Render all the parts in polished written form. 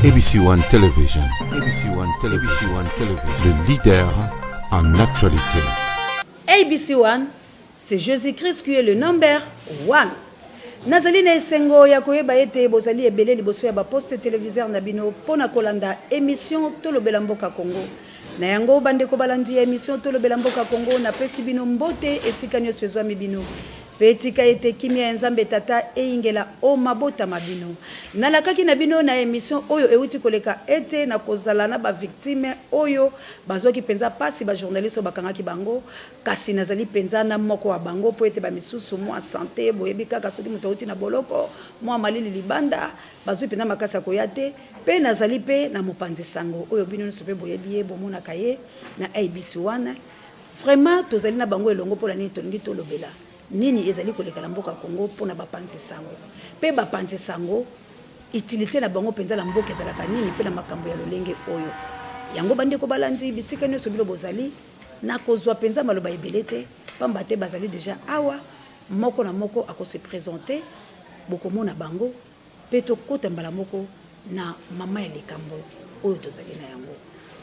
ABC One Television. ABC One Television. ABC One Television. Le leader en actualité. ABC One, c'est Jésus-Christ qui est le number one. Nazali na esengo ya koyeba ete bozali ebele liboso ya ba poste téléviseur na bino pona kolanda émission Tolobela Mboka Congo. Na yango bandeko balandi émission Tolobela Mboka Congo na pesi bino mbote esika nyonso ezwami bino. Petika ete kimia ya Nzambe tata eingela o mabota mabino. Nalakaki na bino na émission oyo euti koleka ete na kozala na ba victime oyo bazwaki penza pasi ba journaliste bakangaki bango kasi nazali penza na moko wa bango po ete ba misusu mwa santé boyebi kaka soki muto uti na boloko mwa malili libanda bazwi penza makasa koyate pe nazali pe na mopanzi sango oyo bino nso pe boyebi ye bomona kaye na ABC1 vraiment tozali na bango elongo po la nini tolingi tolobela nini ezali koleka mboka Congo pona bapanzi sango pe bapanzi sango utilité na bango penza la mboka ezalaka nini pe na makambo ya lolenge oyo yango bandeko balandi bisika nyonso bilo bozali na kozwa penza maloba ebelete pamba te bazali déjà awa moko na moko akose présenter bokomona bango pe tokota mbala moko na mama ya likambo oyo tozali na yango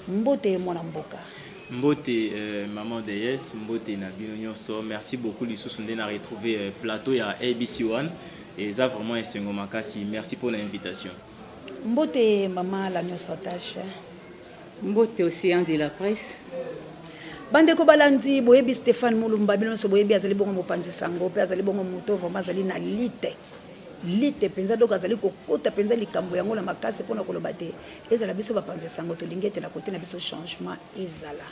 mbote mwana mboka Mbote maman de yes, mbote na bino nyonso. Merci beaucoup lisusu nde na retrouver plateau ya ABC1 et ça vraiment esengo makasi. Merci pour l'invitation. Mbote maman la nyonso tâche. Mbote océan de la presse. Bandeko balandi boyebi Stéphane Mulumba bino so boyebi azali bongo mopanzi sango pe azali bongo moto vraiment azali na lite penza donc azali kokota penza likambo yango na makasi pona koloba te ezala biso bapanzi sango to lingete na côté na biso changement ezala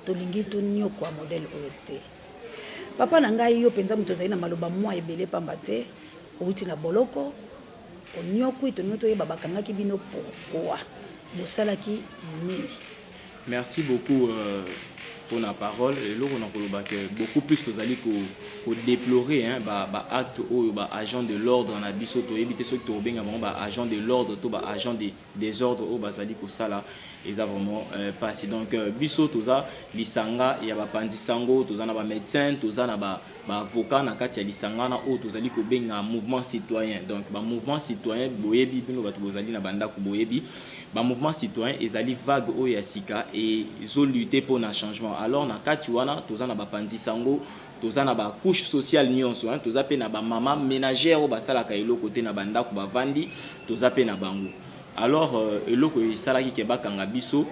to lingi to nyoko ya modèle oyo te papa na ngai yo penza moto azali na maloba mwa ebele pamba te outi na boloko onyoko ito nyoto yeba bakangaki bino pourquoi bosalaki nini. Merci beaucoup pour la parole. Et là, on a beaucoup plus de déplorer acte ou agent de l'ordre en abisso to éviter ceux qui ont agent de l'ordre to agent des ordres au bazali ko sala et ça vraiment passé donc biso to za lisanga ya ba pandisango to za na ba médecin to za na ba avocat na kati ya lisanga na o to zali ko benga mouvement citoyen donc ba mouvement citoyen boyebi bino bato bozali na banda ko boyebi ba mouvement citoyen ezali vague o ya sika et zo lutter pour un changement alors na kati wana to za na ba pandisango toza na ba couche sociale nyonso hein toza pe na ba mama ménagère o basala ka eloko te na banda ko bavandi toza pe na bango alors eloko esalaki ke bakanga biso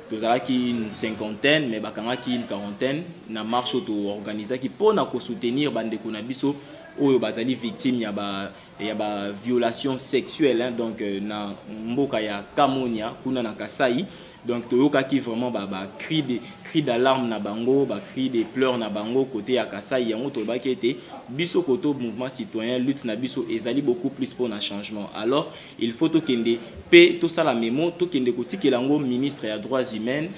tozalaki une cinquantaine mais bakangaki une quarantaine na marche auto organisaki pona ko soutenir bandeko na biso oyo bazali victime ya ba violation sexuelle hein, donc na mboka ya Kamonia kuna na Kasai donc toyokaki vraiment cri d'alarme na bango cri de pleurs na bango côté ya Kasai yango tolobaki ete biso koto mouvement citoyen lutte na biso ezali beaucoup plus pour un changement alors il faut to kende pe to sala memo to kende kotikela ngo ministre ya droits humains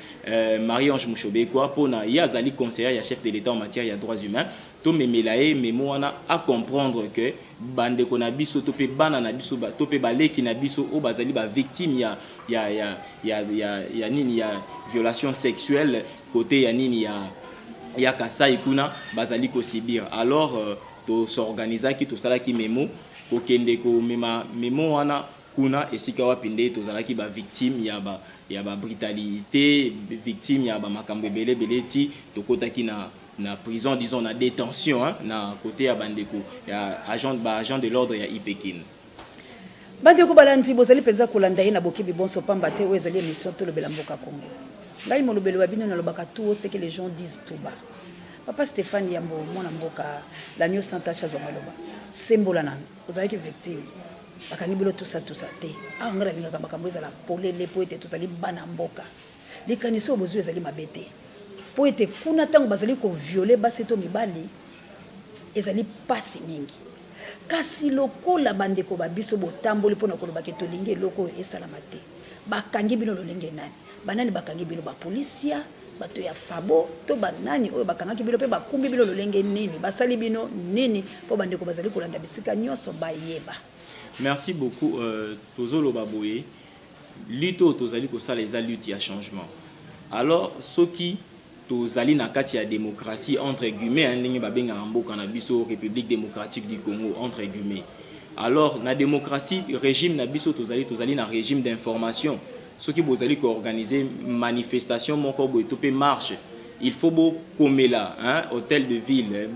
Marie-Ange Mushobekwa pona ya azali conseiller ya chef de l'état en matière ya droits humains to memelae memo wana à comprendre que bande ko na biso to pe bana na biso to pe baleki na biso o bazali ba victime ya nini ya violation sexuelle côté ya nini ya Kasai kuna bazali ko subir alors to s'organiser ki to sala ki memo ko kende ko memo wana kuna esika wapinde to zala ki ba victime ya ba brutalité victime ya ba makambo belé ti to kotaki na prison disons na détention hein, na côté ya bandeko ya agent de l'ordre ya Ipekin bandeko balandi bozali penza kolanda ye na bokibi bonso pamba te ezali émission Tolobela Mboka Congo ngai molobelo wa bino na lobaka tout ce que les gens disent tout bas papa Stéphane Yambo mwana mboka la mieux sans tâche azwa maloba sembola nan ozali ki victime bakani bilo tout ça te ngara lingaka makambo ezala polele po ete tozali bana mboka likaniso bozu ezali mabete po ete kuna tango bazali ko violer baseto mibali ezali pasi mingi kasi lokola bandeko babiso botamboli pona koloba ke tolingi loko esalama te bakangi bino lolenge nani banani bakangi bino ba polisia bato ya fabo to banani oyo bakangaki bino pe bakumbi bino lolenge nini basali bino nini po bandeko bazali kolanda bisika nyonso bayeba. Merci beaucoup tozolo baboye lito tozali ko sala eza lutte ya changement alors soki tozali na kati ya démocratie entre guillemets ndenge babenga mboka na biso République démocratique du Congo entre guillemets Alors la démocratie régime na biso tozali na régime d'information. Ceux qui vous allez organiser manifestation moko boy topé marche. Il faut beau comme là, hein, hôtel de ville,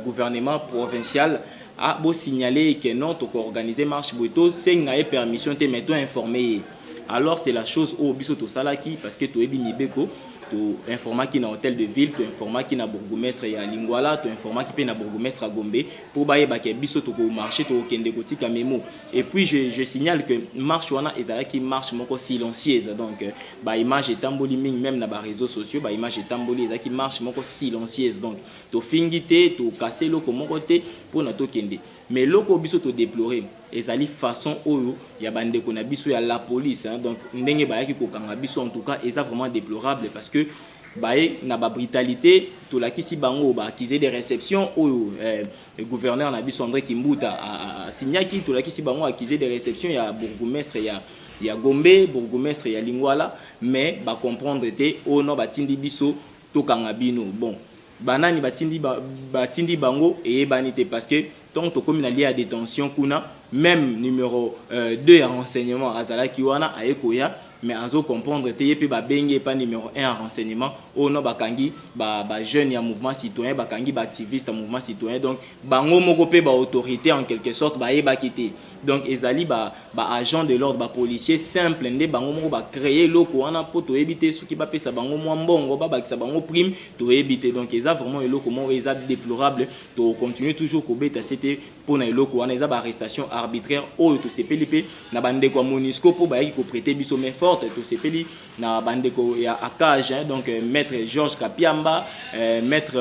gouvernement provincial a beau signaler que non to organiser marche boito c'est une permission te mettons informer. Alors c'est la chose au biso to salaki parce que to ebi mibeko to informa qui na hôtel de ville, to informa qui na bourgmestre ya Lingwala, to informa qui pe na bourgmestre à Gombe pour baye ba ke biso to ko marché to kende kotika memo. Et puis je signale que marche wana ezala qui marche moko silencieuse donc ba image etamboli ming même na ba réseaux sociaux ba image etamboli ezala qui marche moko silencieuse donc to fingité to casser loko moko te pour na to kende. Mais loko biso to déplorer ezali façon oyo ya bande ko na biso ya la police hein, donc ndenge ba yaki ko kanga biso en tout cas eza vraiment déplorable parce que bae na ba brutalité to la kisi bango ba accusé de réception oyo le gouverneur na biso André Kimbuta a signaki to la kisi bango accusé de réception ya bourgmestre ya Gombe bourgmestre ya Lingwala mais ba comprendre te o no ba tindi biso to kanga bino bon banani batindi bango et banité parce que tant que comme il y a détention kuna même numéro 2 en renseignement azala kiwana ayekoya mais azo comprendre te pe ba benge pas numéro 1 en renseignement o no bakangi ba jeune ya mouvement citoyen bakangi ba activiste mouvement citoyen donc bango moko pe ba autorité en quelque sorte ba yeba kité donc ezali ba agent de l'ordre ba policier simple ndé bango moko ba créer loko wana poto ebité soki ba pesa bango mwa mbongo ba bakisa bango prime to ebité donc eza vraiment eloko moko eza déplorable to continuer toujours ko beta c'était pour na eloko wana eza ba arrestation arbitraire oyo to sepeli pe na bande ko MONUSCO po ba yiki ko prêter biso main forte to sepeli na bande ko ya akage hein, donc maître Georges Kapiamba maître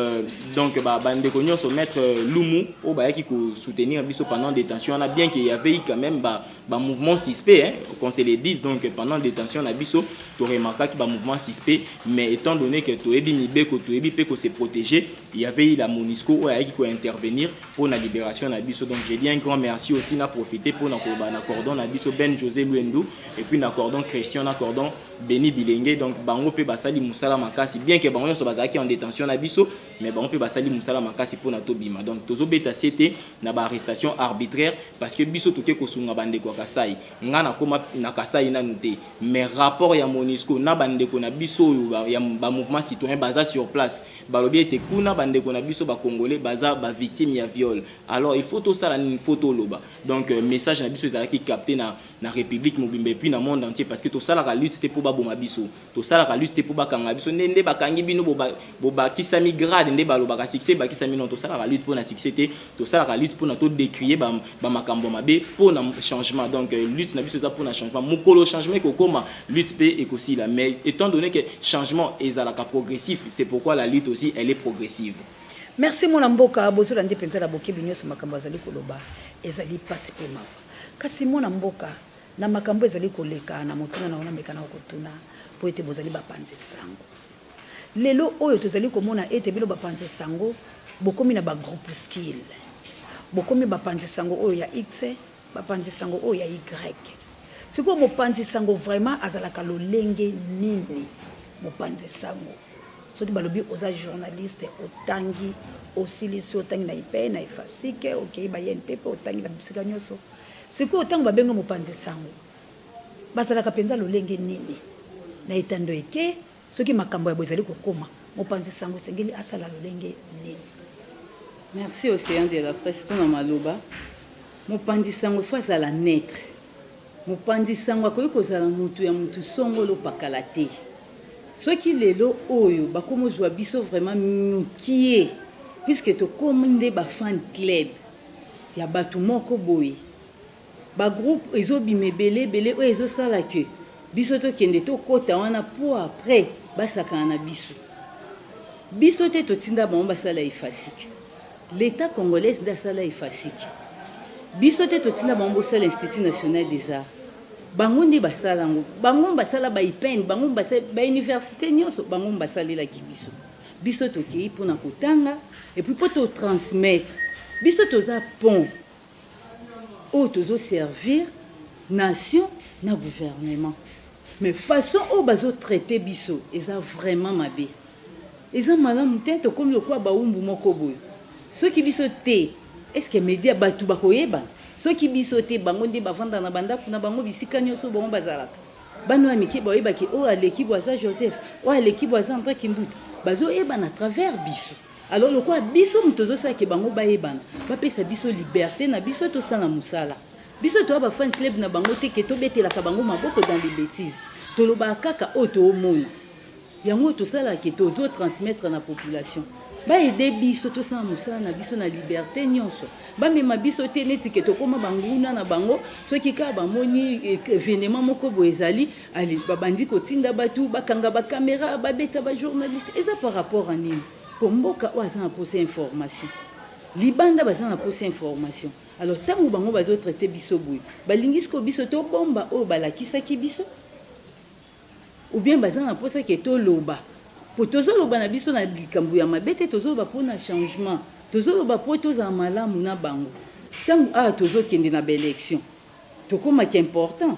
donc ba bande ko nyonso maître Lumu o ba yiki ko soutenir biso pendant détention on a bien qu'il y avait quand même ba mouvement suspect hein, qu'on se le dise donc pendant détention na biso to remarquer que ba mouvement suspect mais étant donné que to ebi mibeko to ebi pe ko se protéger il y avait la MONUSCO o yiki ko intervenir pour la libération na biso donc j'ai dit un grand merci aussi na profiter pour na cordon na biso Ben José Luendo et puis na cordon Christian na cordon Beni Bilenge donc bango pe basali musala makasi bien que bango so bazaki en détention na biso mais bango pe basali musala makasi pour na tobima donc tozo beta c'était na ba arrestation arbitraire parce que biso toke ko sunga bande ko Kasai ngana koma na Kasai na nute mais rapport ya MONUSCO na bande ko na biso ya ba mouvement citoyen baza sur place balobi ete kuna bande ko na biso ba congolais baza ba victime ya viol alors il faut tout ça une photo loba donc message na biso ezala ki capté na république mobimba et puis na monde entier parce que tout ça la lutte c'était pour ba boma biso tout ça la lutte c'était pour ba kanga biso ndende ba kangi bino boba kisami grade ndé ba loba ka succès ba kisami non tout ça la lutte pour na succès tout ça la lutte pour na to décrier ba makambo mabe pour na changement donc lutte na biso za pour na changement mukolo changement ko koma lutte pe et aussi là mais étant donné que changement ezala ka progressif c'est pourquoi la lutte aussi elle est progressive. Merci mon mboka bozo landi penza la bokebi nyoso makambo azali koloba ezali pasi pe mawa kasi mon mboka na makambo ezali koleka na motuna na ona mekana okotuna po ete bozali bapanzi sango lelo oyo tozali komona ete bilo bapanzi sango bokomi na ba groupe skill bokomi bapanzi sango oyo ya X bapanzi sango oyo ya Y siko mopanzi sango vraiment azalaka lolenge nini mopanzi sango soki balobi oza journaliste otangi osilisi otangi na ipe na ifasike okei ba yentepe otangi na bisika nyoso siko otangi babenga mopanzi sango bazalaka penza lolenge nini na etando eke soki makambo ya bozali kokoma mopanzi sango sengeli asala lolenge nini. Merci Océan de la Presse pour maloba mopanzi sango faut azala naître mopanzi sango akoki kozala mutu ya mutu songolo pakala te soki lelo oyo bakomozwa biso vraiment mukie puisque to kominde ba fan club ya batu moko boye ba groupe ezobime belé oyo ezosala ke biso to kende to kota wana pour après basakana na biso te totinda bango basala efasike l'état congolais ndasala efasike biso te totinda bango basala Institut national des arts bango ndi basala ngo bango basala ba IPN bango basala ba université nyonso bango basalela ki biso tokei pona kotanga et puis poto transmettre biso toza pont o tozo servir nation na gouvernement mais façon o bazo traiter biso eza vraiment mabe eza malamu te to comme le quoi ba umbu moko boyo soki biso te est-ce que média batu bakoyeba soki biso te bango nde bavanda na bandako na bango bisika nyonso bango bazalaka bano ya mike bayebaki oyo aleki bwaza Joseph oyo aleki bwaza André Kimbuta bazoyebana à travers biso. Alors lokola biso moto ozosalaki bango bayebana bapesa biso liberté na biso tosala mosala biso toya bafan club na bango te ke tobetelaka bango maboko dans les bêtises tolobaka kaka oyo toomona yango tosalaki tozotransmettre na population baede biso tosala mosala na biso na liberté nyonso bamema biso te neti ke tokóma banguna na bango soki kaka bamoni événement moko boye ezali ali babandi kotinda bato bakanga bacaméra babeta bajournaliste eza par rapport à nini po mboka oyo aza na posa information libanda baza na posa information alors ntango bango bazotraite biso boye balingisi ko biso tobomba oyo balakisaki biso ou bien baza na posa ke toloba po tozoloba na biso na likambo ya mabe te tozoloba mpona changement tozoloba po tozala malamu na bango ntango tozokende na baélection tokomaki important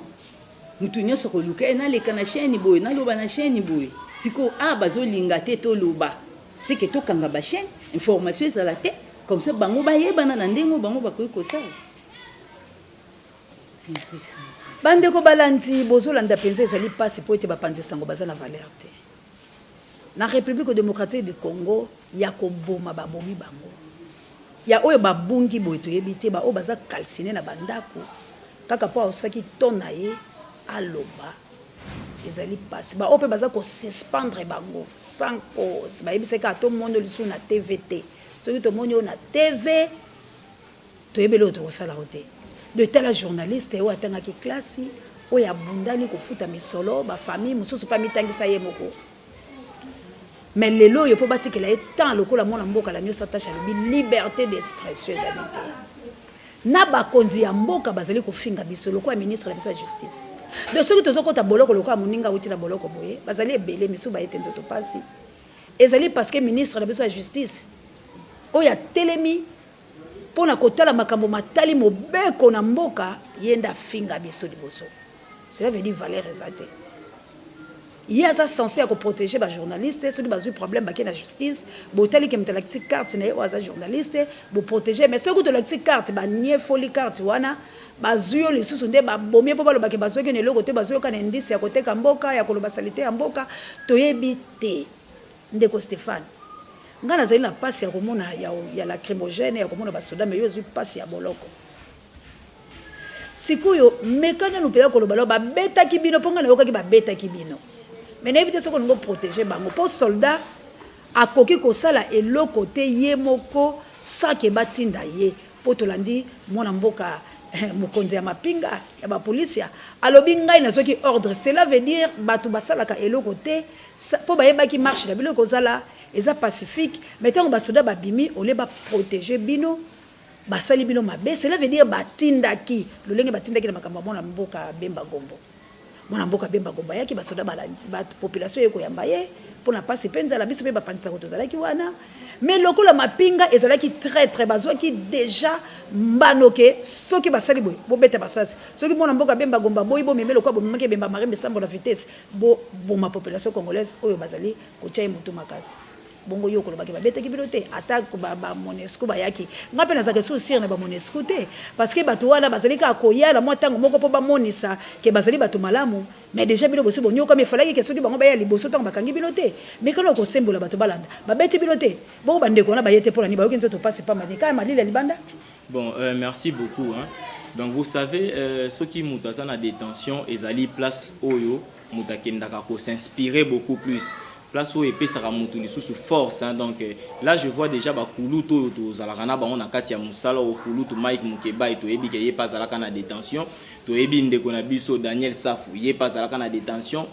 mutu nyonso koluka naleka na chaîne boye naloba na chaîne boye siko bazolinga te toloba c'est que tokanga bachaîne information ezala te comme ça bango bayebana na ndenge bango bakoki kosala bandeko balandi bozolanda mpenza ezali mpasi po ete bapanzisango baza na valeur te na République démocratique du Congo ya koboma babomi bango ya oyo babungi boye toyebi te oyo baza calciné na bandako kaka po osaki to na ye aloba ezali mpasi oyo mpe baza kosuspendre bango sans cause bayebisaka to mondo lisu na TVT soki tomoni oyo na TV toyebeli oyo tokosala o te de tela journaliste oyo atangaki klasi oyo abundani kofuta misolo bafamille mosusu mpe mitangisa ye moko mais lelo yo po batikela etant lokola mona mboka la nyonso attache alobi liberté d'expression ezali te na bakonzi ya mboka bazali kofinga biso lokola ministre na biso ya justice de soki tozokota boloko lokola moninga wuti na boloko boye bazali ebele misu bayete nzoto pasi ezali parce que ministre na biso ya justice oyo atelemi mpona kotala makambo matali mobeko na mboka yenda finga biso liboso cela veut dire valeur eza te il y a ça censé à protéger les journalistes ceux qui ont problème avec la justice botali qui mettent la carte na aux journalistes pour protéger mais ceux qui ont la carte ba nie folie carte wana bazuyo les sous nde ba bomie pour ba ke bazuyo ke ne lo côté bazuyo kana indice ya côté kamboka ya koloba salité ya mboka toyebi te ndeko Stéphane ngana zali na passe ya komona ya lacrymogène ya komona basoda mais yo zu passe ya boloko sikuyo mekana no pela koloba ba beta kibino ponga na yoka ki ba beta kibino mais n'évitez ce qu'on doit protéger bango pour soldat a koki ko sala eloko te ye moko sake batinda ye potolandi mona mboka mokonzi ya mapinga ya ba policia alobi ngai na soki ordre cela veut dire batu basalaka eloko te po bayebaki marche na biloko zala eza pacifique mais tant ba soda babimi ole ba protéger bino basali bino mabe cela veut dire batindaki lolenge batindaki na makambo mona mboka Bemba Gombo mwana mboka Bemba Gombo yaki basoda balandi ba population yeko yamba ye pona pasi penza la biso pe bapandisa ko tozalaki wana mais lokola mapinga ezalaki très bazwaki déjà mbanoke soki basali boy bo beta basasi soki mwana mboka Bemba Gombo boy bo memelo kwa bo memake Bemba Marembe sambo la vitesse bo ma population congolaise oyo bazali ko tia mutu makasi bongo yoko lo bakeba beta kibilote attaque ba Monesco bayaki ngape na zaka souci na ba Monesco te parce que bato wana bazali ka koyala mo tango moko po ba monisa ke bazali bato malamu mais déjà bilo bosi bonyo comme il fallait que soki bango baya liboso tango bakangi bilote mais quand on sembola bato balanda ba beti bilote bongo bandeko na bayete pour ni ba yoki nzoto passe pas manika malila libanda. Bon, merci beaucoup hein. Donc vous savez ceux qui mutaza na détention ezali place oyo mutakendaka ko s'inspirer beaucoup plus place où épée sera montée sous force hein. Donc là je vois déjà ba kuluto to zalakana ba on a katia musala o kuluto Mike Mukeba et to ebi ke pas zalaka na détention to ebi ndeko na biso Daniel Safu ye pas zalaka na détention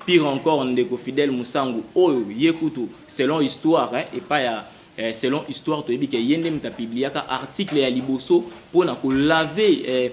pire encore ndeko Fidèle Musangu oyo yekutu selon histoire hein, et pas ya selon histoire to ebi ke yende mta publiaka article ya liboso pona ko laver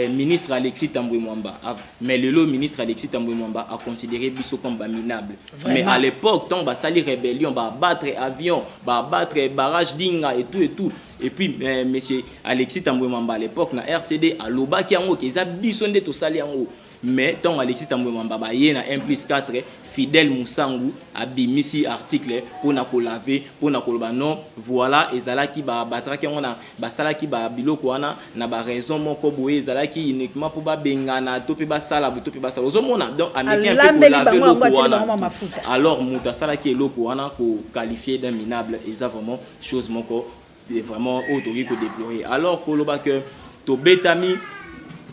ministre Alexis Tambwe Mwamba mais le ministre Alexis Tambwe Mwamba a considéré biso comme minable. Mais à l'époque tant ba sali rébellion ba battre avion ba battre barrage dinga et tout et puis monsieur Alexis Tambwe Mwamba à l'époque na RCD a loba ki yango ke za biso nde to sali yango mais tant Alexis Tambwe Mambaba yé na 1+4 Fidèle Moussangu abimisi article pour na laver pour na koloba non voilà ezalaki ba batraki on a basalaki ba biloko wana na ba raison moko boye ezalaki uniquement pour ba bengana to pe ba sala to pe ba sala ozomona donc américain peut laver le wana alors muta salaki eloko wana ko qualifier d'un minable eza vraiment chose moko vraiment autori ko déplorer alors koloba que to betami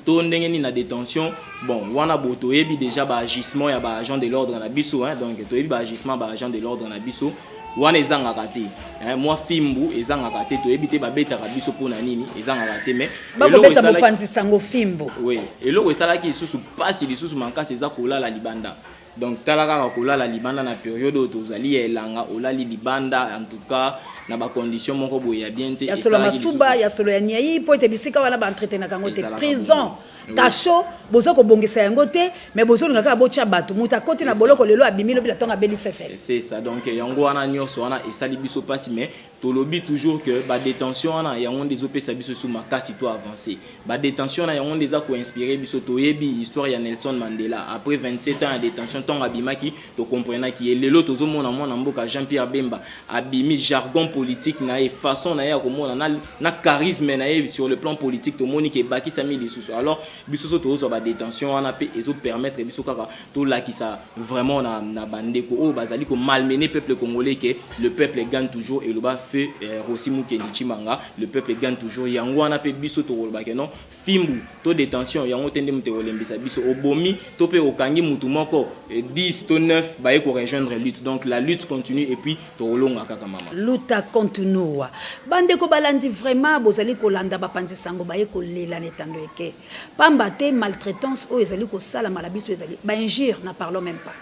to ndenge ni na détention bon wana boto yebi déjà ba agissement ya ba agent de l'ordre na biso hein donc to yebi ba agissement ba agent de l'ordre na biso wana ezanga kati hein moi fimbu ezanga kati to yebi te ba beta ka biso pona nini ezanga kati mais ba ko beta mopanzi sango fimbu oui eloko esalaki isusu pasi lisusu mankasi eza kolala libanda donc talaka kolala libanda na période tozali elanga olali libanda en tout cas na ba condition moko boye ya bien te ya solo masuba ya solo ya nyai po te bisika wana ba entretenir kango te prison kasho bozo ko bongisa yango te mais bozo ngaka bocha bato muta koti na boloko lelo abimilo bila tonga beli fefe c'est ça donc yango wana nyonso wana esali biso pasi mais tolobi toujours que ba détention wana yango des opesa biso sous makasi to avancer ba détention na yango des a ko inspirer biso to yebi histoire ya Nelson Mandela après 27 ans de détention tonga abimaki to comprendre ki lelo tozo mona mona mboka Jean-Pierre Bemba abimi jargon politique na e façon na ya ko mona na charisme na e sur le plan politique to moni ke baki sami lisusu alors biso to zo ba détention wana pe ezo permettre biso kaka to la ki ça vraiment na bandeko o bazali ko malmener peuple congolais que le peuple gagne toujours et le ba fait Rossi Mukendi Chimanga le peuple gagne toujours yango wana pe biso to ba ke non fimbu to détention yango tende mute olembisa biso obomi to pe okangi mutu moko 10 to 9 ba e ko rejoindre lutte donc la lutte continue et puis to olonga kaka mama lutte continue bandeko balandi vraiment bozali kolanda bapanzi sango ba e ko lela netando eke pamba te maltraitance o ezali ko sala malabiso ezali ba injure na parlons même pas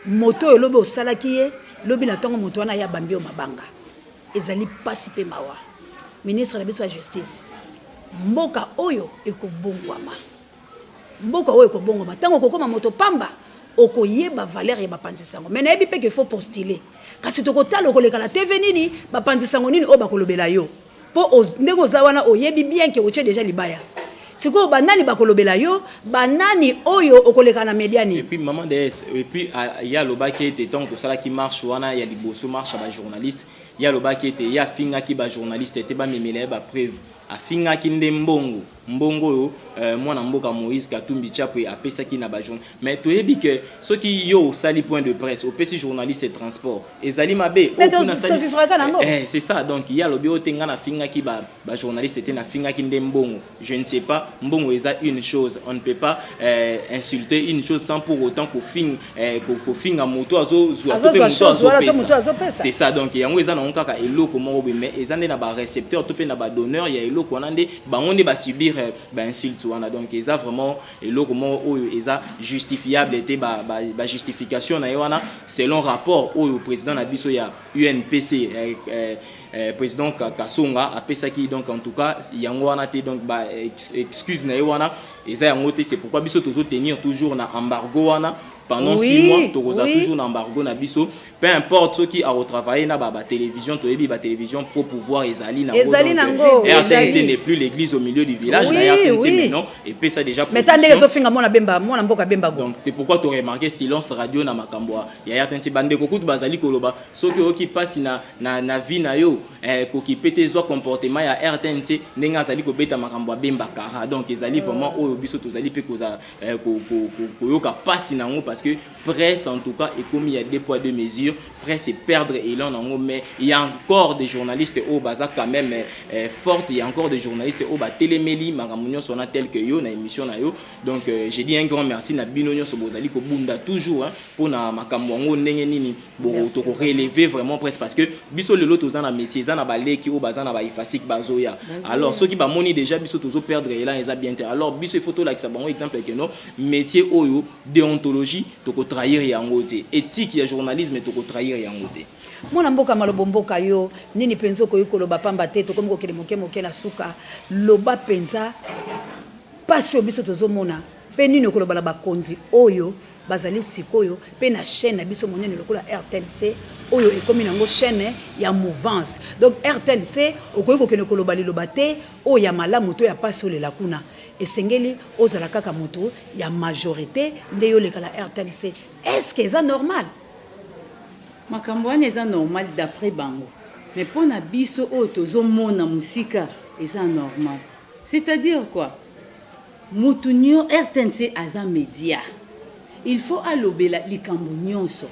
moto elobi osala kiye lobi na tongo moto wana ya bambi o mabanga ezali pasi pe mawa ministre de la justice mboka oyo ekobongwama mboka oyo ekobongwama tango kokoma moto pamba okoyeba valeur ya bapanzi sango mais na yebi pe que faut postuler kasi tokotala okoleka la TV nini bapanzi sango nini o bakolobela yo po ndenge za wana oyebi bien que oche déjà libaya siko banani bakolobela yo banani oyo okoleka na mediani et puis maman DS et puis il y a le bas qui était tant que ça là qui marche wana il y a des bosso marche à ba journaliste il y a le bas qui était il y a finga qui ba journaliste était ba memela ba preuve afinga kinde mbongo yo mwana mboka Moïse Katumbi Chapwe apesa ki na ba journal mais to yebi que ceux qui yo sali point de presse au PC journaliste et transport ezali mabe c'est ça donc il y a le bio tenga na finga ki ba journaliste était na finga kinde mbongo je ne sais pas mbongo eza une chose on ne peut pas insulter une chose sans pour autant ko finga moto azo c'est ça donc yango eza na kaka eloko moko mais ezande na ba récepteur to pe na ba donneur ya eloko onande bango ne ba subir ba insulte wana donc eza vraiment eloko moko oyo eza justifiable était ba justification na wana selon rapport oyo président na biso ya UNPC président Kasonga apesaki donc en tout cas yango wana te donc ba excuse na wana eza yango te c'est pourquoi biso tozo tenir toujours na embargo wana pendant 6 mois toza toujours na embargo na biso peu importe ceux qui a retravaillé na ba télévision to yebi ba télévision pour pouvoir ezali nango RTNC n'est plus l'église au milieu du village na RTNC maintenant et puis ça déjà mais tande zo finga mona bemba mona mboka bemba go donc c'est pourquoi tu remarqué silence radio na makambo ya RTNC bande ko kutu bazali koloba soki oki passe na vie na yo ko ki pété zo comportement ya RTNC ndenga azali ko beta makambo bemba kara donc ezali vraiment oyo biso tozali pe koza ko yoka passe nango parce que presse en tout cas et comme il y a des poids deux mesures presse et perdre élan en mais il y a encore des journalistes au Baza quand même forte il y a encore des journalistes au ba téléméli magamunyo sona tel que yo na émission na yo donc j'ai dit un grand merci na binonyo so bozali ko bunda toujours hein, pour na makambo ngo ndenge nini bo to ko relever vraiment presse parce que biso le lot ozana métier za na baleki au Baza na ba ifasik bazoya alors ceux qui ba moni déjà biso tozo perdre élan eza bien alors biso photo là que ça bon exemple que non métier oyo déontologie to ko trahir yango te éthique ya journalisme to ko trahir yango te mona mboka malobo mboka yo nini penzo ko yikoloba pamba te to komi ko kele moke na suka loba penza pasio biso tozo mona pe nini koloba la bakonzi oyo bazali sikoyo pe na chaîne na biso monene lokola RTNC oyo ekomi nango chaîne ya mouvance. Donc RTNC okoki kokende koloba liloba te oyo ya malamu to ya pasi olela kuna esengeli ozala kaka moto ya majorité nde yo lekala RTNC. Est-ce que c'est normal? Makambo wana eza normal d'après bango, mais pona biso oyo tozomona musika eza normal. C'est-à-dire quoi? Mutunyo RTNC aza média. Il faut alobela likambo nyonso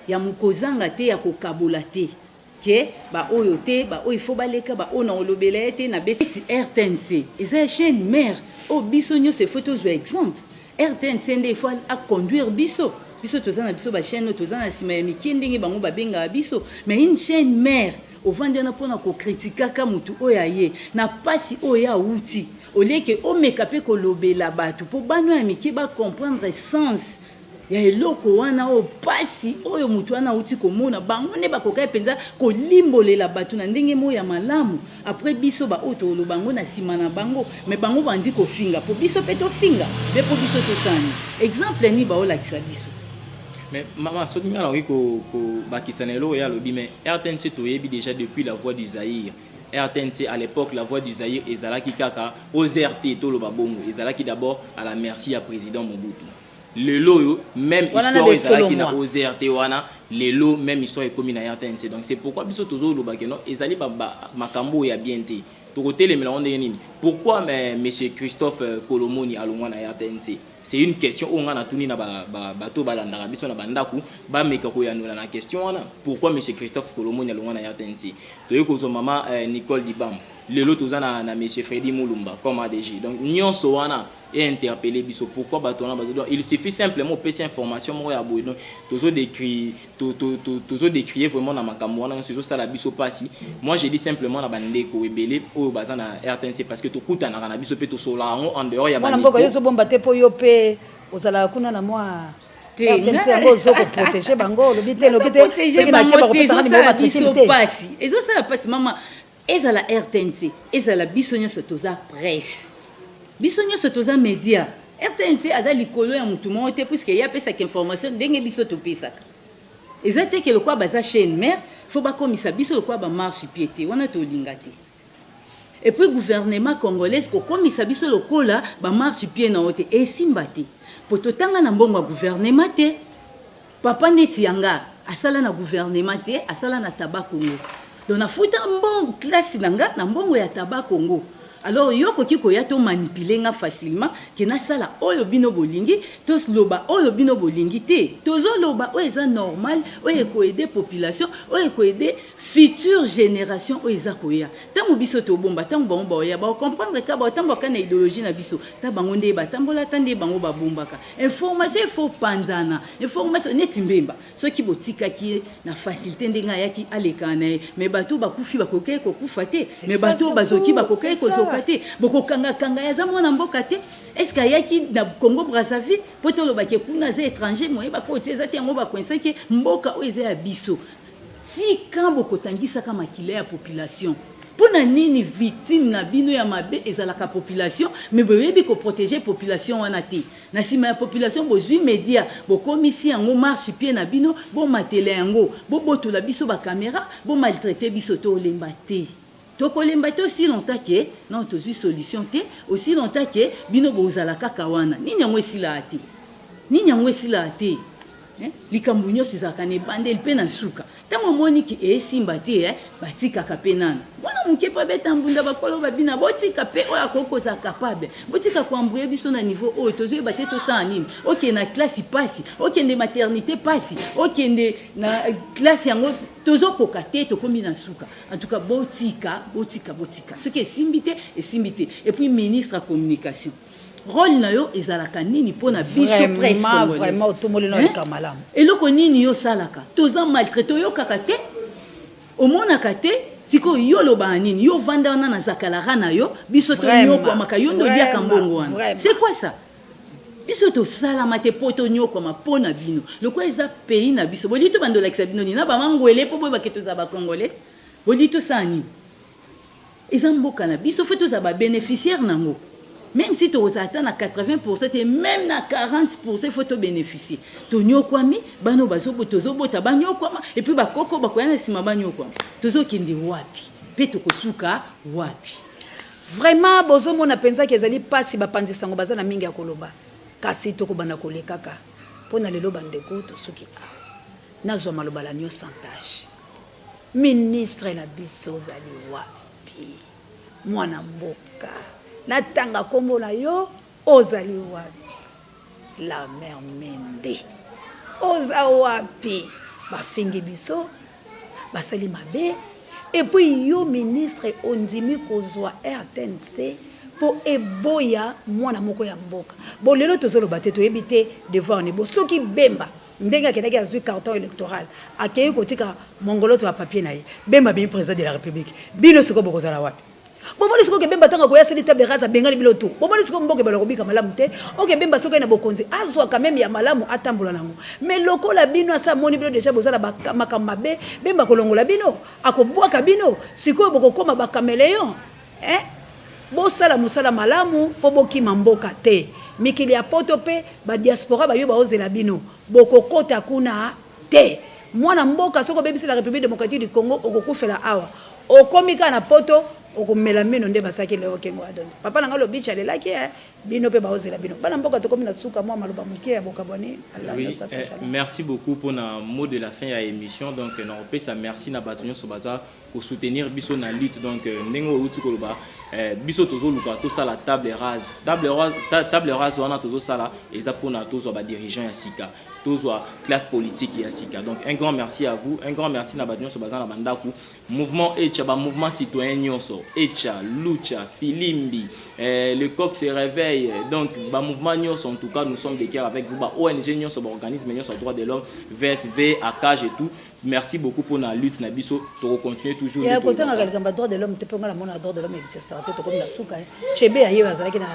ya mukozanga te ya kokabola te ke ba oyo te ba oyo faut baleka ba ona olobela te na beti RTNC eza chaîne mère o biso nyonso photos par exemple RTNC nde faut a conduire biso tozana biso ba chaîne tozana sima ya mikindingi bango ba benga biso, mais une chaîne mère au vendeur na pona ko critiquer ka mutu oya ye na pasi oya outi au lieu que o mekape ko lobela batu po bano ya miki ba comprendre sens ya eloko wana o pasi oyo mutu wana uti komona bango ne bakoka penza ko limbolela batu na ndenge mo ya malamu après biso ba oto lo bango na sima na bango, mais bango bandi ko finga po biso peto finga be po biso to sani exemple ni ba ola kisa biso. Mais maman, ce qui m'a dit que Bakisanelo et Alobi, mais RTNC toyebi déjà depuis la voix du Zaïre. RTNC à l'époque, la voix du Zaïre, Ezalaki Kaka, aux RT, Tolo Babongo, Ezalaki d'abord à la merci à président Mobutu. Le lot, même histoire Ezalaki na aux RT, wana, le lot, même histoire est commune à RTNC. Donc c'est pourquoi biso tozo lo bakeno, Ezali Makambo ya bienté. Pourquoi M. Christophe Kolomoni a l'ongwa na RTNC? C'est une question où on a tout na bateau balandara biso na bandaku ba meka ko ya na question wana. Pourquoi M. Christophe Kolomoni a l'ongwa na RTNC? To yeko zo mama Nicole Dibam. Le lot ozana na M. Freddy Moulumba comme ADG. Donc nyonso wana et interpeller biso pourquoi batona bazo. Il suffit simplement passer information mo ya boy donc tozo décrier vraiment na makambo wana c'est ça la biso pasi. Moi j'ai dit simplement na bandeko ebele o bazana RTNC parce que to kuta na biso pe to sola en dehors ya bandeko. Mwana mboka yo bomba te po yo pe ozala kuna na moi RTNC yango zo ko protéger bango lobite c'est que na keba ko pesa ni ba biso pasi. Ezo ça pasi mama ezala RTNC ezala biso nyoso toza presse. Biso nyoso toza média. RTNC aza likolo ya mutu mo te puisque ya pesa information ndenge biso to pesaka. Ezate ke lokwa baza chaîne mère faut ba komisa biso lokwa ba marche piété wana to lingati. Et puis gouvernement congolais ko komisa biso lokola ba marche pied na ote e simbati. Poto tanga na mbongo gouvernement te. Papa neti yanga asala na gouvernement te asala na tabakongo. Donc na futa mbongo classe nanga na mbongo ya tabakongo. Alors yoko kiko ya to manipuler nga facilement ke na sala oyo bino bolingi to loba oyo bino bolingi te tozo loba o eza normal o eko aider population o eko aider future génération o eza koya tango biso to bomba tango bango ba ya ba comprendre ka ba tango ka na idéologie na biso ta bango nde ba tambola tande bango ba bombaka information faut panzana information neti mbemba soki botika ki na facilité ndenga yaki alekana mais bato bakufi bakoke ko kufa te mais bato bazoki bakoke ko boko kanga ya za mwana mboka te est-ce que yaki na Congo Brazzaville poto lo bake kuna za étranger moye ba ko teza te ngo ba kwensa ke mboka o eza ya biso si quand boko tangisa kama kile ya population pona nini victime na bino ya mabe ezala ka population mais boyebi ko protéger population wana te na sima ya population bozwi média boko misi yango marche pied na bino bo matele yango bo botola biso ba caméra bo maltraiter biso to lemba te. Tokolemba te aussi longtemps que non to suis solution te aussi longtemps que bino bozala kaka wana nini yango esila te likambo nyonso ezalaka na ebandeli mpe na suka ntango omoni ki esimba te batika ka pe nana mwana moke mpo abeta mbunda bakolo babina botika mpe oyo akokoza capable botika koambrouye biso na niveau oyo tozoyeba te tosala nini okende na classe pasi okende maternité pasi okende na classe yango tozokoka te tokomi na suka en tout cas botika soki esimbi te et puis ministre ya communication rôle na yo ezalaka nini pona biso presse congolaise vraiment otomoli na kamalamu eloko nini yo salaka toza maltraité yo kaka te omonaka te siko yo loba nini yo vanda wana na zakala na yo biso to nyoko maka yo ndo lia kambongo wana c'est quoi ça biso to salama te poto nyoko ma pona bino loko eza pays na biso bolito bandola kisa bino ni na ba mangwele po boba keto za ba congolais bolito sani eza mboka na biso feto za ba bénéficiaire nango même si tu as atteint à 80% et même à 40%, il faut te bénéficier. Tonyo kwami, bano bazobo tozobota banyo kwama et puis bakoko bakoyana sima banyo kwama. Tozo kindi wapi. Peto kosuka wapi. Vraiment bozo mona penza kezali pasi bapanzi sango bazana mingi ya koloba. Kasi toko bana kolekaka. Pona lelo bandeko to suki a. Nazwa maloba la nyo santage. Ministre na biso zali wapi. Mwana mboka. Natanga kombo na yo ozali wapi. La mère Mende. Oza wapi. Bafingi biso. Basali mabe. Et puis yo ministre ondimi kozwa RTNC pour eboya mwana moko ya mboka. Bon lelo tozolo bateto ebité devoir ne bo soki bemba ndenga kenaki azui carton électoral akei kotika mongoloto wa papier na ye. Bemba bien président de la République. Bino soko bokozala wapi. Bomoni siko ke bemba tanga koya seli table rasa bengani biloto. Bomoni siko mboke bala kobika malamu te. OK bemba soko na bokonzi azwa quand même ya malamu atambola nango. Mais lokola bino asa moni bilo déjà bozala makamabe bemba kolongola bino akobwaka bino siko bokokoma bakameleon. Bosala musala malamu po bokima mboka te. Mikili ya poto pe ba diaspora ba yo ba ozela bino. Bokokota kuna te. Mwana mboka soko bebisi la République démocratique du Congo okokufela awa. Okomika na poto okomela mino nde basaki leo kengo adonde papa nanga lo bicha lelaki bino pe baozela bino bana mboka to komina suka mwa maloba mukie ya bokaboni Allah oui, ça merci beaucoup pour na mot de la fin à émission donc na opé ça merci na batonyo so baza pour soutenir biso na lutte donc ndengo utu koloba biso tozo luka to sala table rase wana tozo sala eza pona tozo ba dirigeant ya sika tozo classe politique ya sika donc un grand merci à vous un grand merci na batonyo so baza na bandaku mouvement echa ba mouvement citoyen nyonso echa lucha filimbi le coq se réveille donc ba mouvement nyonso en tout cas nous sommes de cœur avec vous ba ONG nyonso ba organisme nyonso droit de l'homme VSV ACAJ et tout merci beaucoup pour la lutte na biso to continuer toujours ya côté na galgamba droit de l'homme te ponga la mona droit de l'homme existe to comme la souka chebe aye bazalaki na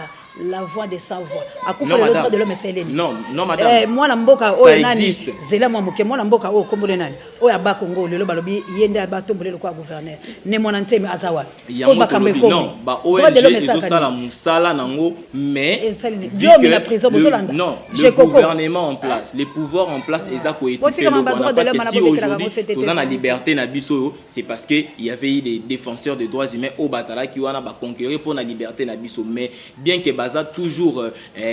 la voix des sans voix akufa le droit de l'homme c'est eleni non madame moi na mboka o nani zela mwa muke moi na mboka o kombole nani o ya ba Congo lelo balobi yende ba tombole kwa gouverneur ne mona ntemi azawa ko bakambe ko non ba ONG ezo sala musala nango mais la prison bozolanda non le gouvernement en place les pouvoirs en place eza ko étouffer parce que si aujourd'hui toza na liberté na biso c'est parce que il y avait eu des défenseurs des droits humains au bazala qui wana ba conquérir pour la liberté na biso mais bien que baza toujours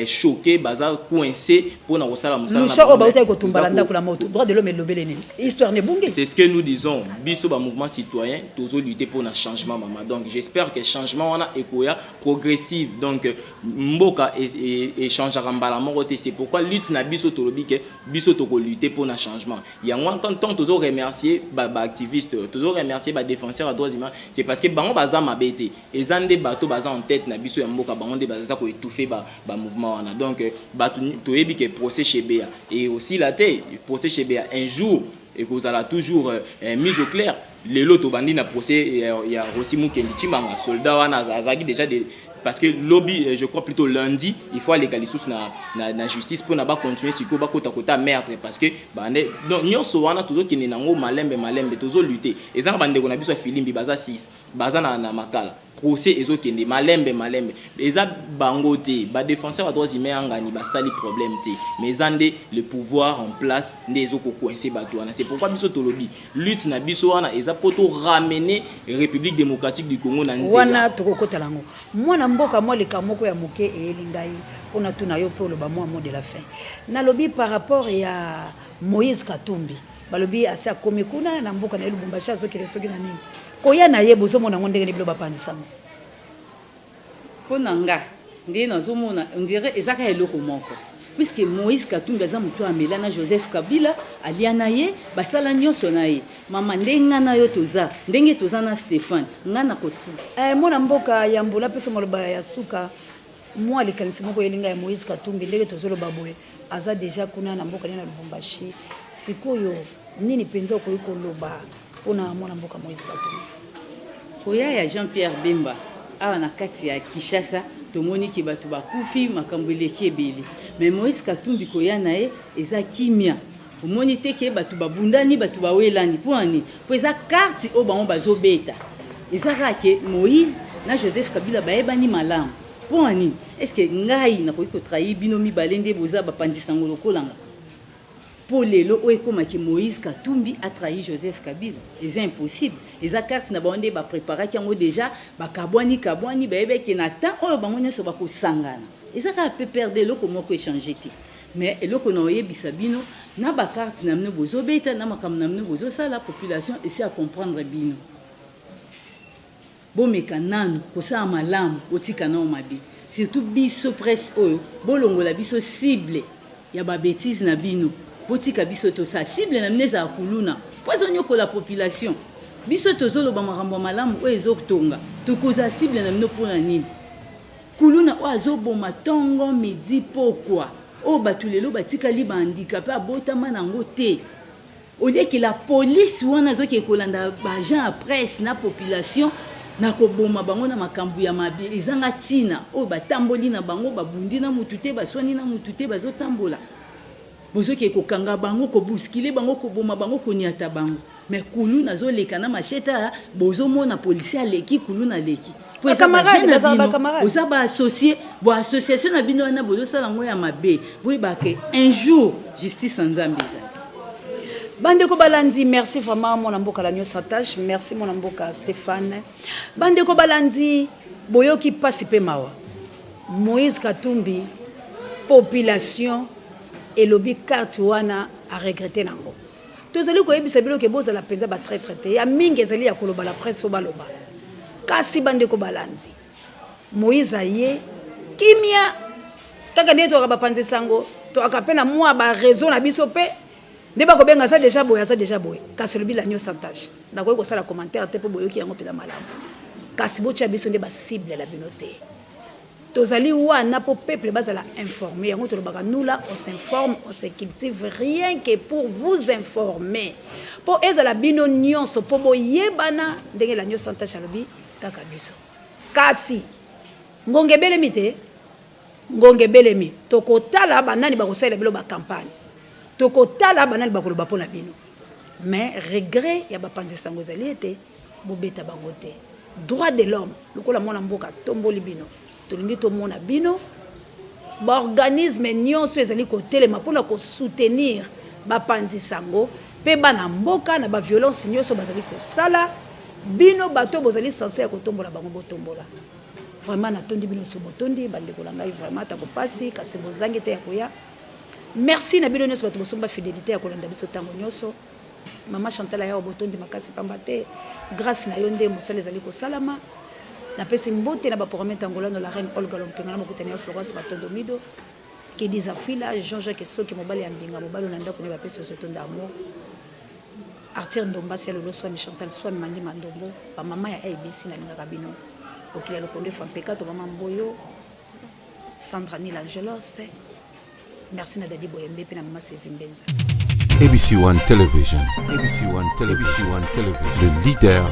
choqué baza coincé pour na rosala musala nous sommes ba uta ko tumbala ndako la moto droit de l'homme lobele nini histoire ne bungi c'est ce que nous disons biso ba mouvement citoyen tozo lutter pour un changement maman donc j'espère que changement wana ekoya progressive donc mboka et changera mbala moko te c'est pourquoi lutte na biso to lobi ke biso to ko lutter pour un changement il y a un temps tozo remercier ba activiste tozo remercier ba défenseur à droits humains c'est parce que bango baza mabete ezande bato baza en tête na biso ya mboka bango de baza ko étouffer ba mouvement wana donc bato to yebi ke procès chez Béa et aussi la té procès chez Béa un jour et que vous allez toujours mise au clair les lots bandi na procès il y a aussi Mukendi Chimanga soldat wana azaki déjà des parce que lobby je crois plutôt lundi il faut aller galisus na justice pour na ba continuer siko ba kota meurtre parce que bande donc nyonso wana tozo kini nango malembe tozo lutter ezanga bande ko na biso filimbi baza 6 baza na makala procès ezokende malembe eza bangote ba défenseur à droits humains ngani ba sali problème te mais zande le pouvoir en place ndezo ko coincer bato wana c'est pourquoi biso to lobby lutte na biso wana eza poto ramener République démocratique du Congo na nzela wana to kokota lango mwana mboka moi le kamoko ya moke e lingai pona tuna yo pour le ba mot de la fin na lobby par rapport ya Moïse Katumbi balobi asa komikuna na mboka na Lubumbashi azokele soki na nini koya na ye bozomona ngo ndenge bilo bapandisamo pona nga ndi nazomona on dirait ezaka eloko moko puisque Moïse Katumbi aza mutu amela na Joseph Kabila aliana ye basala nyonso na ye mama ndenga na yo toza ndenge toza na Stéphane ngana kotu mona mboka ya mbula peso maloba ya suka moi le kanisi moko yelinga ya Moïse Katumbi ndenge tozolo baboye aza déjà kuna na mboka na Lubumbashi sikoyo nini penza ko loba pona mona mboka Moïse Katumbi koya ya Jean-Pierre Bemba awa na kati ya Kinshasa tomoni ki bato bakufi makambo eleki ebele mais Moïse Katumbi koya na ye eza kimia omoni te ke bato babundani bato bawelani poani po eza carte o bango bazobeta eza ka ke Moïse na Joseph Kabila baebani malamu Pour ani, est-ce que ngai na koki ko trahi bino mibale nde boza bapandisango lokolanga? Pour lelo oyo ekomaki Moïse Katumbi a trahi Joseph Kabila. C'est impossible. Les cartes na bango nde bapreparaki yango déjà bakabwani bayebeki na temps oyo bango nyonso bakosangana. Ezaka pe perdre eloko moko échanger te. Mais eloko na oyebisa bino na bakarte na mne bozobeta na makambo na mne bozosala la population essaie à comprendre bino. Bomeka nanu kosala malamu otika na mabe. Surtout biso presse oyo bolongola biso cible ya ba bêtise na bino. Botika biso to sa cible na mneza kuluna. Pozo nyoko la population. Biso tozolo ba makambo malamu oyo ezokutonga. Tokoza cible na mno pona nini? Kuluna oazo boma tongo midi pourquoi? O batulelo batika li ba handicapé abotama nango te. Au lieu que la police wana zo ki kolanda ba gens à presse na population na koboma bango na makambu ya mabe ezanga tina o batamboli na bango babundi na mutute baswani na mutute bazotambola. Bozo ki kokanga bango ko buskile bango ko boma bango ko niata bango. Mais kulu nazo leka na macheta bozo mona policier leki kulu na leki. Vous avez associé, vous association na bino na bozo sala ngo ya mabe. Oui ba ke un jour justice en Zambie. Bandeko Balandi, merci vraiment mon amboka la Nyo Santage, merci mon amboka Stéphane. Bandeko Balandi, boyoki pasi pe mawa. Moïse Katumbi, population et lobby carte wana a regretté nango. Tozali ko yebisa bilo ke boza la penza ba très traité. Ya mingi ezali ya koloba la presse fo baloba. Kasi Bandeko Balandi. Moïse aye kimia kaka neto ka ba panze sango to akapena moi ba raison na biso pe. Ndeba ko benga ça déjà boy kasi lobi la Nyo Santage ndako ko sala commentaire te po boyoki yango pela malamu kasi bocha biso nde ba cible la binote tozali wana po peuple bazala informé yango to lobaka nous là on s'informe on se cultive rien que pour vous informer po ezala bino nyonso po boyebana ndenge la Nyo Santage lobi kaka biso kasi ngonge belemi to kotala banani ba kosala bilo ba campagne tokotala banali bakoloba pona bino mais regret ya bapanze sango ezali ete bobeta bango te droit de l'homme lokola mwana mboka tomboli bino tolingi tomona bino baorganisme nyonso ezali kotelema mpona kosoutenir bapanzi sango mpe bana mboka na baviolence nyonso bazali kosala bino bato bozali censé ya kotombola bango botombola vraiment natondi bino so botondi bandeko na ngai vraiment takopasi kasi bozangi te ya koya. Merci na bino nyonso bato bosomba fidélité ya kolanda biso tango nyonso. Mama Chantal ya obotondi makasi pambate grâce na yo nde mosala ezali ko salama. Na pesi mbote na ba programme tangolano la reine Olga Lompenga na mokutani ya Florence Batondo Mido qui disafila Jean-Jacques Soki mobali ya mbinga mobali na ndako ne ba pesi soto ndamour. Arthur Ndomba c'est le soin Chantal soin Mandi Mandombo ba mama ya ABC na linga kabino. Okila lokondo fampeka to mama Mboyo Sandra Nilangelos. Merci Nadadi Boyembe et Maman Sévim Benza. ABC One Television. ABC One Television. Le leader